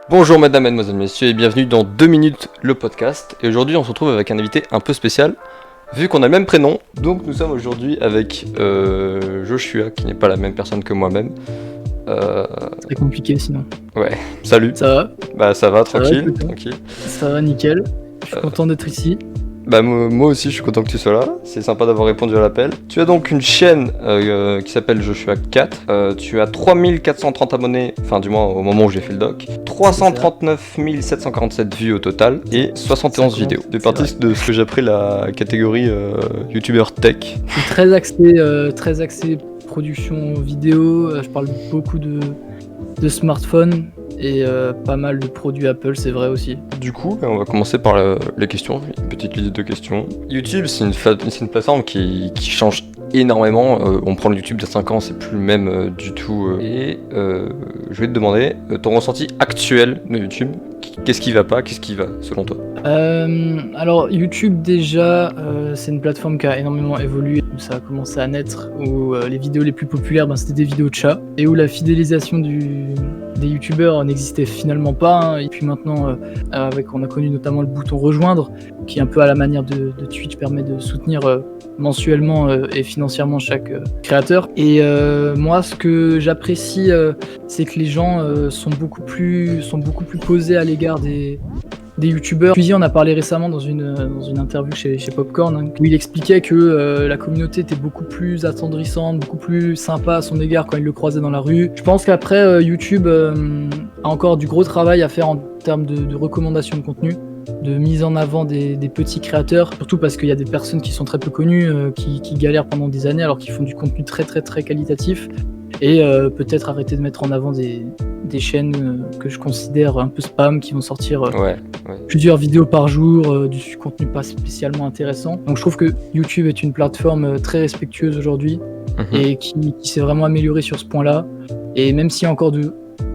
Bonjour mesdames, mesdemoiselles, messieurs et bienvenue dans 2 minutes le podcast. Et aujourd'hui on se retrouve avec un invité un peu spécial, vu qu'on a le même prénom. Donc nous sommes aujourd'hui avec Joshua, qui n'est pas la même personne que moi-même. C'est compliqué sinon. Ouais, salut. Ça va? Bah ça va, Ça va, tranquille, écoute, tranquille. Ça va nickel. Je suis content d'être ici. Bah moi aussi je suis content que tu sois là, c'est sympa d'avoir répondu à l'appel. Tu as donc une chaîne qui s'appelle Joshua 4, tu as 3430 abonnés, enfin du moins au moment où j'ai fait le doc, 339 747 vues au total et 71 vidéos. C'est parti de ce que j'ai appris la catégorie youtubeur tech. Je suis très axé production vidéo, je parle beaucoup de smartphones et pas mal de produits Apple, c'est vrai aussi. Du coup, on va commencer par les questions, une petite liste de questions. YouTube, c'est une plateforme qui change énormément. On prend le YouTube d'il y a 5 ans, c'est plus le même du tout. Et je vais te demander ton ressenti actuel de YouTube. Qu'est-ce qui va pas, qu'est-ce qui va selon toi? Alors YouTube déjà, c'est une plateforme qui a énormément évolué. Ça a commencé à naître où les vidéos les plus populaires, c'était des vidéos de chats et où la fidélisation des youtubeurs n'existait finalement pas. Hein. Et puis maintenant, on a connu notamment le bouton rejoindre, qui un peu à la manière de Twitch permet de soutenir mensuellement et financièrement chaque créateur. Et moi, ce que j'apprécie, c'est que les gens sont beaucoup plus posés à l'égard des youtubeurs. Puis on a parlé récemment dans une interview chez Popcorn, hein, où il expliquait que la communauté était beaucoup plus attendrissante, beaucoup plus sympa à son égard quand il le croisait dans la rue. Je pense qu'après YouTube a encore du gros travail à faire en termes de recommandations de contenu, de mise en avant des petits créateurs, surtout parce qu'il y a des personnes qui sont très peu connues, qui galèrent pendant des années alors qu'ils font du contenu très très très qualitatif. Et peut-être arrêter de mettre en avant des chaînes que je considère un peu spam, qui vont sortir plusieurs vidéos par jour, du contenu pas spécialement intéressant. Donc je trouve que YouTube est une plateforme très respectueuse aujourd'hui et qui s'est vraiment améliorée sur ce point-là. Et même s'il y a encore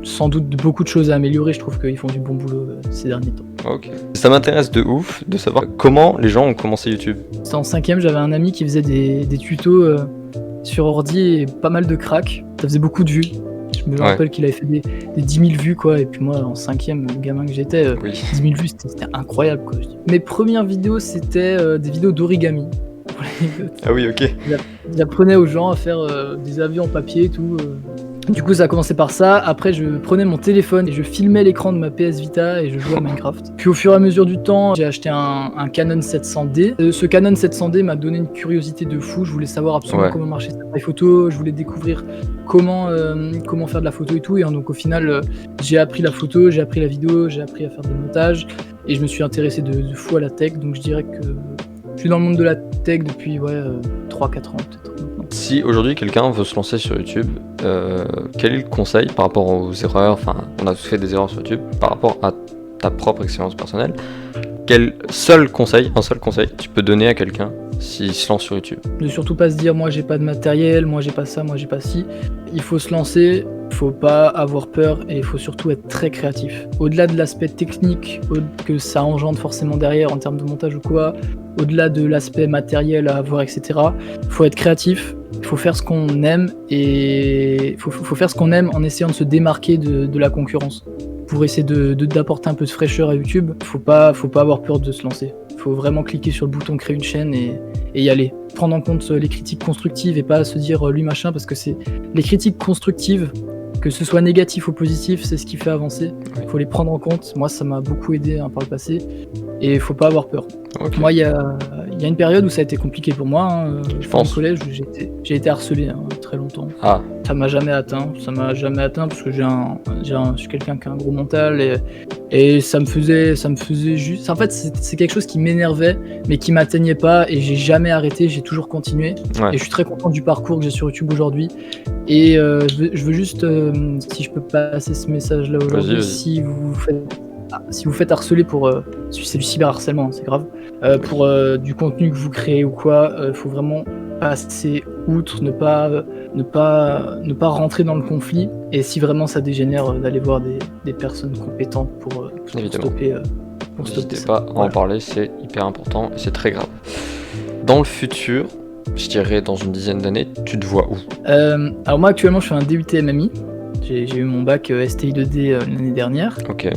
sans doute beaucoup de choses à améliorer, je trouve qu'ils font du bon boulot ces derniers temps. Ok. Ça m'intéresse de ouf de savoir comment les gens ont commencé YouTube. C'était en 5ème, j'avais un ami qui faisait des tutos sur ordi et pas mal de cracks. Ça faisait beaucoup de vues. Je me rappelle qu'il avait fait des 10 000 vues, quoi. Et puis moi, en 5ème, le gamin que j'étais, 10 000 vues, c'était incroyable, quoi. Mes premières vidéos, c'était des vidéos d'origami. Ah oui, ok. J'apprenais aux gens à faire des avions en papier et tout. Du coup, ça a commencé par ça. Après, je prenais mon téléphone et je filmais l'écran de ma PS Vita et je jouais à Minecraft. Puis au fur et à mesure du temps, j'ai acheté un Canon 700D. Ce Canon 700D m'a donné une curiosité de fou. Je voulais savoir absolument comment marchait cet appareil photo. Je voulais découvrir comment faire de la photo et tout. Et donc au final, j'ai appris la photo, j'ai appris la vidéo, j'ai appris à faire des montages. Et je me suis intéressé de fou à la tech. Donc je dirais que je suis dans le monde de la tech depuis 3-4 ans peut-être. Si aujourd'hui quelqu'un veut se lancer sur YouTube, quel est le conseil par rapport aux erreurs, enfin on a tous fait des erreurs sur YouTube, par rapport à ta propre expérience personnelle, un seul conseil tu peux donner à quelqu'un s'il se lance sur YouTube? Ne surtout pas se dire moi j'ai pas de matériel, moi j'ai pas ça, moi j'ai pas ci. Il faut se lancer, il faut pas avoir peur et il faut surtout être très créatif. Au-delà de l'aspect technique que ça engendre forcément derrière en termes de montage ou quoi, au-delà de l'aspect matériel à avoir, etc., il faut être créatif. Il faut faire ce qu'on aime et faut faire ce qu'on aime en essayant de se démarquer de la concurrence. Pour essayer d'apporter un peu de fraîcheur à YouTube, faut pas avoir peur de se lancer. Il faut vraiment cliquer sur le bouton créer une chaîne et y aller. Prendre en compte les critiques constructives et pas se dire lui machin, parce que c'est les critiques constructives, que ce soit négatif ou positif, c'est ce qui fait avancer. Il faut les prendre en compte. Moi, ça m'a beaucoup aidé par le passé et il faut pas avoir peur. Okay. Moi, il y a une période où ça a été compliqué pour moi. Hein. Je pense. Au collège, j'ai été harcelé très longtemps. Ah. Ça m'a jamais atteint. Parce que je suis quelqu'un qui a un gros mental et ça me faisait juste. En fait, c'est quelque chose qui m'énervait, mais qui m'atteignait pas et j'ai jamais arrêté. J'ai toujours continué. Et je suis très content du parcours que j'ai sur YouTube aujourd'hui. Et je veux juste, si je peux passer ce message-là aujourd'hui, vas-y. Si vous faites harceler c'est du cyberharcèlement, c'est grave, pour du contenu que vous créez ou quoi, faut vraiment passer outre, ne pas rentrer dans le conflit, et si vraiment ça dégénère, d'aller voir des personnes compétentes pour stopper. N'hésitez pas à en parler, c'est hyper important et c'est très grave. Dans le futur, je dirais dans une dizaine d'années, tu te vois où? Alors moi actuellement je fais un DUT MMI. J'ai eu mon bac STI 2D l'année dernière. Ok.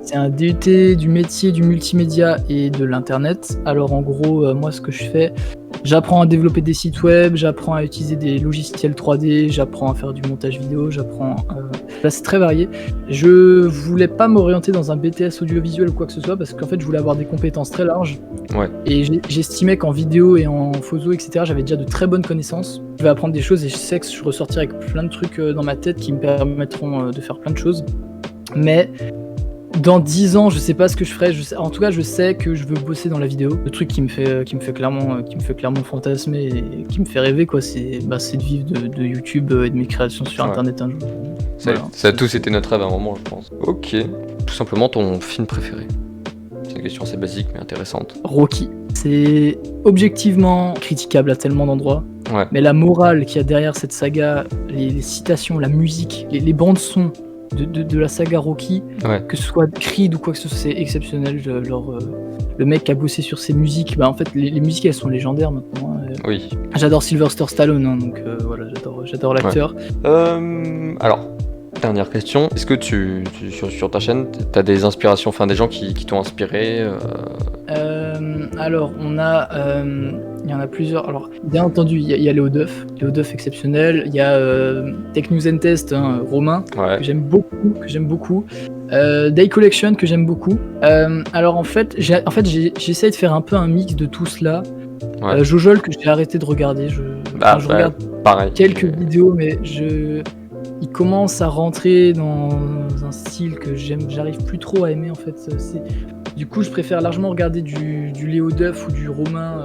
C'est un DUT du métier du multimédia et de l'internet. Alors en gros, moi ce que je fais, j'apprends à développer des sites web, j'apprends à utiliser des logiciels 3D, j'apprends à faire du montage vidéo, Là c'est très varié. Je voulais pas m'orienter dans un BTS audiovisuel ou quoi que ce soit parce qu'en fait je voulais avoir des compétences très larges. Ouais. Et j'estimais qu'en vidéo et en photo, etc., j'avais déjà de très bonnes connaissances. Je vais apprendre des choses et je sais que je ressortirai avec plein de trucs dans ma tête qui me permettront de faire plein de choses. Mais dans 10 ans, je sais pas ce que je ferai. En tout cas, je sais que je veux bosser dans la vidéo. Le truc qui me fait clairement fantasmer et qui me fait rêver, quoi, c'est de vivre de YouTube et de mes créations sur Internet un jour. Ça a tous été notre rêve à un moment, je pense. Ok. Tout simplement ton film préféré. C'est une question assez basique mais intéressante. Rocky. C'est objectivement critiquable à tellement d'endroits. Ouais. Mais la morale qu'il y a derrière cette saga, les citations, la musique, les bandes son de la saga Rocky, que ce soit Creed ou quoi que ce soit, c'est exceptionnel. Le mec qui a bossé sur ces musiques, en fait les musiques elles sont légendaires maintenant. Oui. J'adore Sylvester Stallone, donc voilà, j'adore l'acteur. Ouais. Alors, dernière question, est-ce que sur ta chaîne, t'as des inspirations, enfin des gens qui t'ont inspiré Alors, il y en a plusieurs. Alors, bien entendu, il y a Léo Duff exceptionnel. Il y a Tech News and Test, Romain, que j'aime beaucoup. Day Collection, que j'aime beaucoup. Alors, en fait, j'essaie de faire un peu un mix de tout cela. Jojol, que j'ai arrêté de regarder. Je regarde pareil. Quelques vidéos, mais il commence à rentrer dans un style que j'arrive plus trop à aimer, en fait. Du coup, je préfère largement regarder du Léo Duff ou du Romain